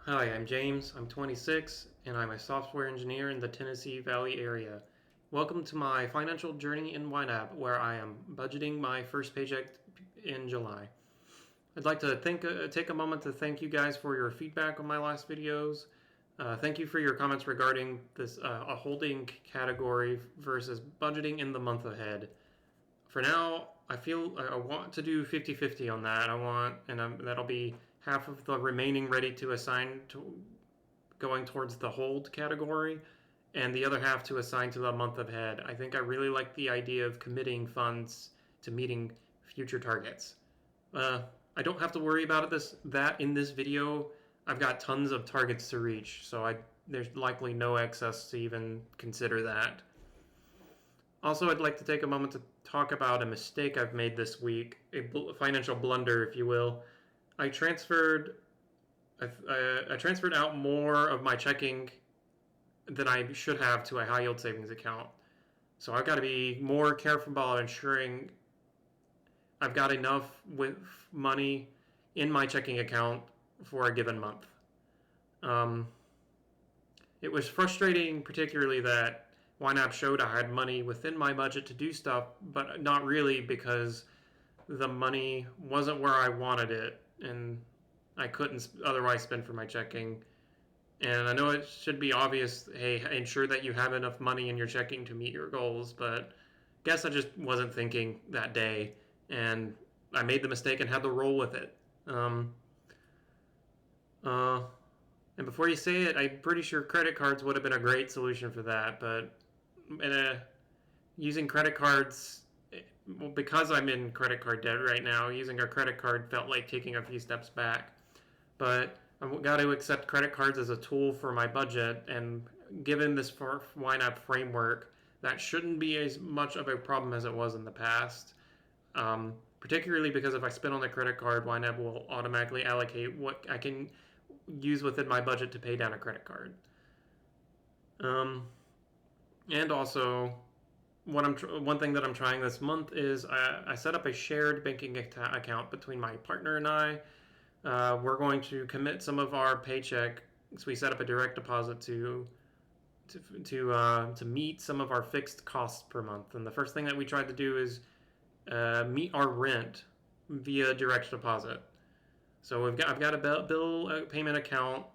Hi, I'm James. I'm 26 and I'm a software engineer in the Tennessee Valley area. Welcome to my financial journey in YNAB, where I am budgeting my first paycheck in July. I'd like to take a moment to thank you guys for your feedback on my last videos. Thank you for your comments regarding this a holding category versus budgeting in the month ahead. For now, I feel I want to do 50-50 on that. That'll be half of the remaining ready to assign to going towards the hold category, and the other half to assign to the month ahead. I think I really like the idea of committing funds to meeting future targets. I don't have to worry about that in this video. I've got tons of targets to reach, so there's likely no excess to even consider that. Also, I'd like to take a moment to talk about a mistake I've made this week, a financial blunder, if you will. I transferred out more of my checking than I should have to a high yield savings account. So I've got to be more careful about ensuring I've got enough with money in my checking account for a given month. It was frustrating, particularly that YNAB showed I had money within my budget to do stuff, but not really, because the money wasn't where I wanted it, and I couldn't otherwise spend for my checking. And I know it should be obvious, hey, ensure that you have enough money in your checking to meet your goals, but guess I just wasn't thinking that day, and I made the mistake and had to roll with it. And before you say it, I'm pretty sure credit cards would have been a great solution for that, but using credit cards, because I'm in credit card debt right now, using a credit card felt like taking a few steps back. But I've got to accept credit cards as a tool for my budget, and given this YNAB framework, that shouldn't be as much of a problem as it was in the past. Particularly because if I spend on a credit card, YNAB will automatically allocate what I can use within my budget to pay down a credit card. And also, one thing that I'm trying this month is I set up a shared banking account between my partner and I. We're going to commit some of our paycheck, so we set up a direct deposit to meet some of our fixed costs per month. And the first thing that we tried to do is meet our rent via direct deposit. So I've got a bill payment account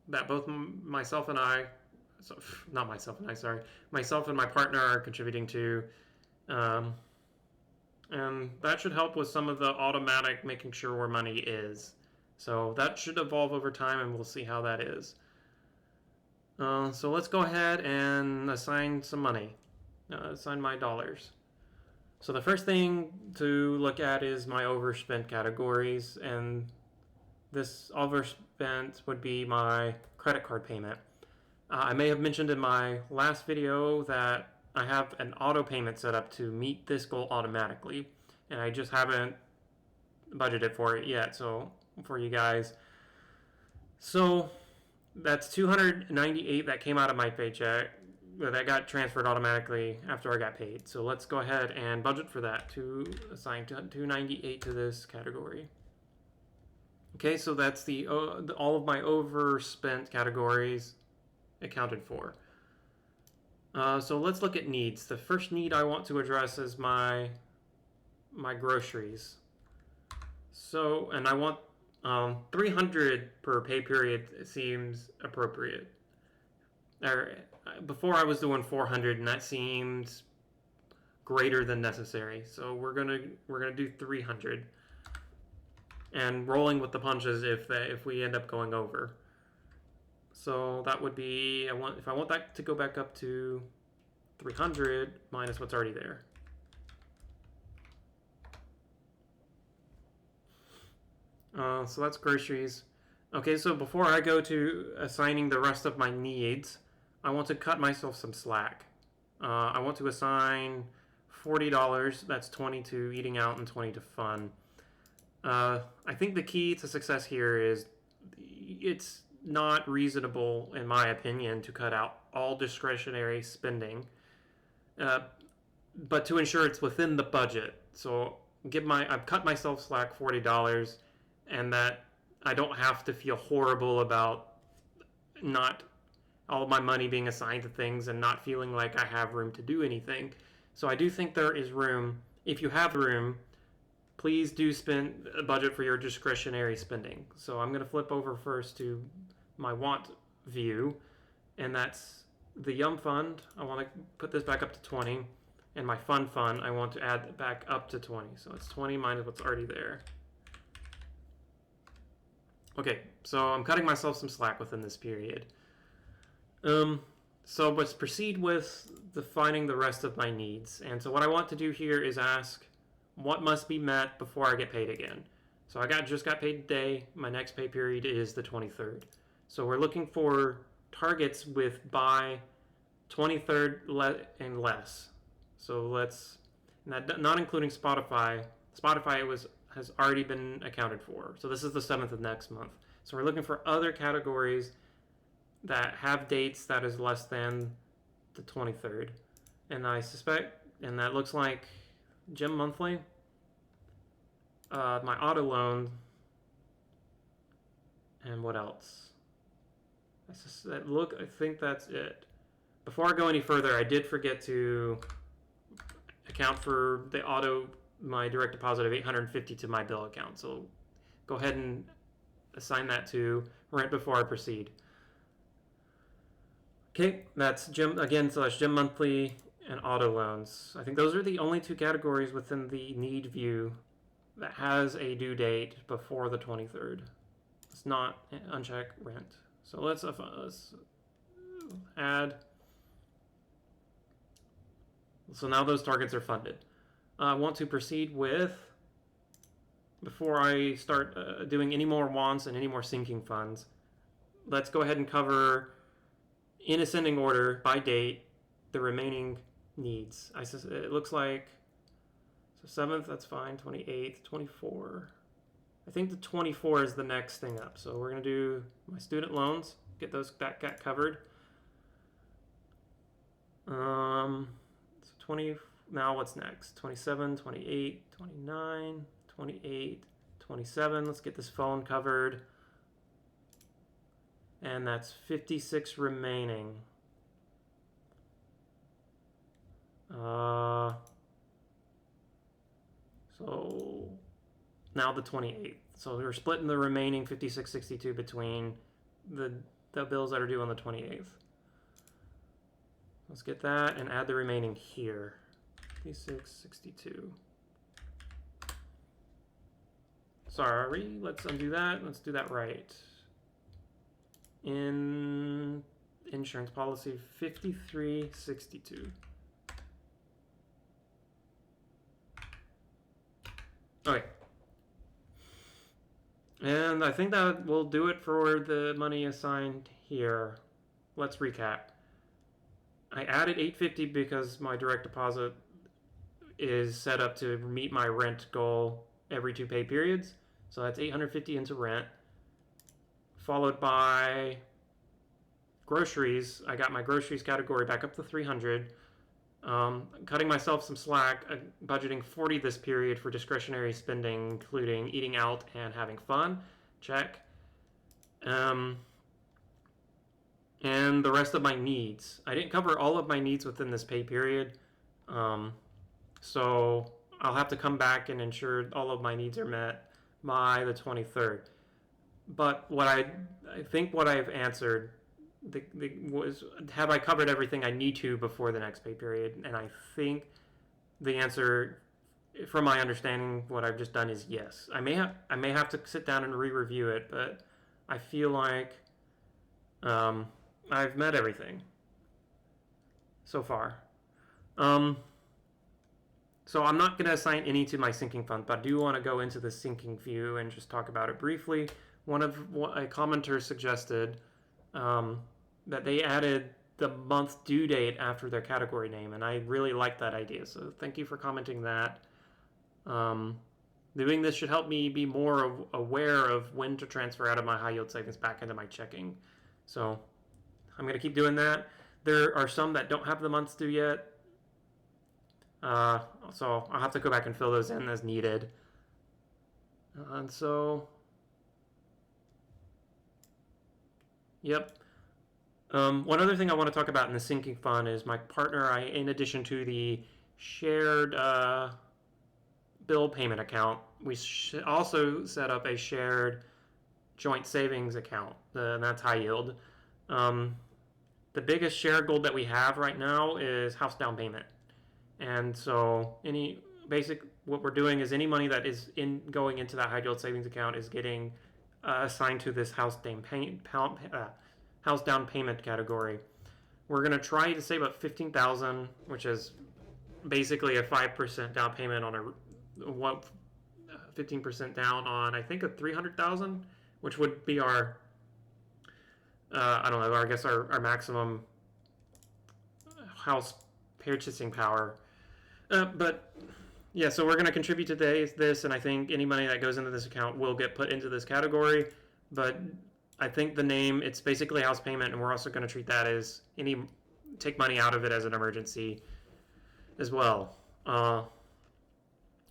that both myself and my partner are contributing to, and that should help with some of the automatic making sure where money is. So that should evolve over time, and we'll see how that is. So let's go ahead and assign some money, assign my dollars. So the first thing to look at is my overspent categories, and this overspent would be my credit card payment. I may have mentioned in my last video that I have an auto payment set up to meet this goal automatically, and I just haven't budgeted for it yet, so for you guys. So that's $298 that came out of my paycheck that got transferred automatically after I got paid. So let's go ahead and budget for that, to assign $298 to this category. Okay, so that's all of my overspent categories accounted for. So let's look at needs. The first need I want to address is my groceries. So, and I want $300 per pay period seems appropriate. Before I was doing $400, and that seemed greater than necessary. So we're gonna do $300, and rolling with the punches if we end up going over. So that would be, if I want that to go back up to 300 minus what's already there. So that's groceries. Okay, so before I go to assigning the rest of my needs, I want to cut myself some slack. I want to assign $40. That's 20 to eating out and 20 to fun. I think the key to success here is it's not reasonable, in my opinion, to cut out all discretionary spending, but to ensure it's within the budget. So I've cut myself slack $40, and that I don't have to feel horrible about not all of my money being assigned to things and not feeling like I have room to do anything. So I do think there is room. If you have room, please do spend a budget for your discretionary spending. So I'm going to flip over first to my want view, and that's the Yum Fund. I want to put this back up to 20, and my Fun I want to add back up to 20. So it's 20 minus what's already there. Okay, so I'm cutting myself some slack within this period. So let's proceed with defining the rest of my needs. And so what I want to do here is ask what must be met before I get paid again. So I just got paid today. My next pay period is the 23rd. So we're looking for targets with by 23rd and less. So let's, not including Spotify. Spotify has already been accounted for. So this is the 7th of next month. So we're looking for other categories that have dates that is less than the 23rd. And I suspect, and that looks like Gym Monthly, my auto loan, and what else? I think that's it. Before I go any further, I did forget to account for my direct deposit of $850 to my bill account. So go ahead and assign that to rent before I proceed. Okay, that's Gym Monthly and auto loans. I think those are the only two categories within the need view that has a due date before the 23rd. It's not uncheck rent. So let's add. So now those targets are funded. I want to proceed with, before I start doing any more wants and any more sinking funds, let's go ahead and cover, in ascending order by date, the remaining needs. It looks like, so 7th, that's fine, 28th, 24. I think the 24 is the next thing up. So we're going to do my student loans, get that got covered. So 20, now what's next? 27, 28, 29, 28, 27. Let's get this phone covered. And that's 56 remaining. So now the 28th. So we're splitting the remaining 56.62 between the bills that are due on the 28th. Let's get that and add the remaining here. 56.62. Sorry, let's undo that. Let's do that right. In insurance policy 53.62. Okay. And I think that will do it for the money assigned here. Let's recap. I added $850 because my direct deposit is set up to meet my rent goal every 2 pay periods. So that's $850 into rent. Followed by groceries. I got my groceries category back up to $300. Cutting myself some slack, budgeting $40 this period for discretionary spending, including eating out and having fun. Check. And the rest of my needs. I didn't cover all of my needs within this pay period. So I'll have to come back and ensure all of my needs are met by the 23rd. But what I think what I've answered was, have I covered everything I need to before the next pay period? And I think the answer, from my understanding, what I've just done is yes. I may have to sit down and re-review it, but I feel like I've met everything so far. So I'm not going to assign any to my sinking fund, but I do want to go into the sinking view and just talk about it briefly. A commenter suggested that they added the month due date after their category name, and I really like that idea. So thank you for commenting that. Doing this should help me be more aware of when to transfer out of my high yield savings back into my checking. So I'm going to keep doing that. There are some that don't have the months due yet. So I'll have to go back and fill those in as needed. And so, yep. One other thing I want to talk about in the sinking fund is my partner. In addition to the shared bill payment account, we also set up a shared joint savings account, and that's high yield. Um, the biggest shared goal that we have right now is house down payment, and so what we're doing is any money that is going into that high yield savings account is getting assigned to this house down payment category. We're gonna try to save up 15,000, which is basically a 5% down payment on a what 15% down on I think a 300,000, which would be our I don't know, I guess our maximum house purchasing power. But yeah, so we're going to contribute to this, and I think any money that goes into this account will get put into this category. But I think the name, it's basically house payment, and we're also going to treat that as take money out of it as an emergency as well.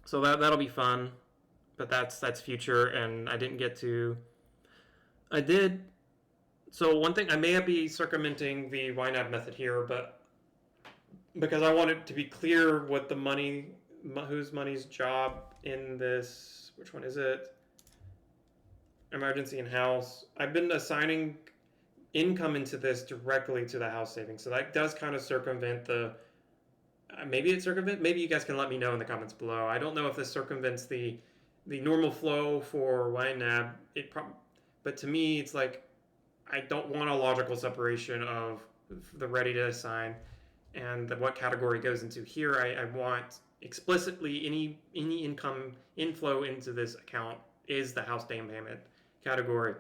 So that'll be fun, but that's future, and I didn't get to. I did. So one thing, I may be circumventing the YNAB method here, but because I want it to be clear what the money, whose money's job in this, which one is it? Emergency and house. I've been assigning income into this directly to the house savings, so that does kind of circumvent the. Maybe it circumvents. Maybe you guys can let me know in the comments below. I don't know if this circumvents the normal flow for YNAB. But to me, it's like I don't want a logical separation of the ready to assign and what category goes into here. I want explicitly any income inflow into this account is the house down payment category,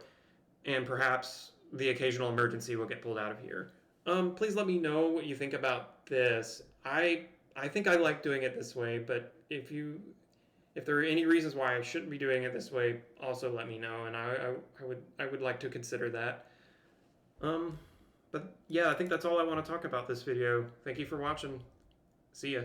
and perhaps the occasional emergency will get pulled out of here. Please let me know what you think about this. I think I like doing it this way, but if there are any reasons why I shouldn't be doing it this way, also let me know, and I would like to consider that. But yeah, I think that's all I want to talk about this video. Thank you for watching. See ya.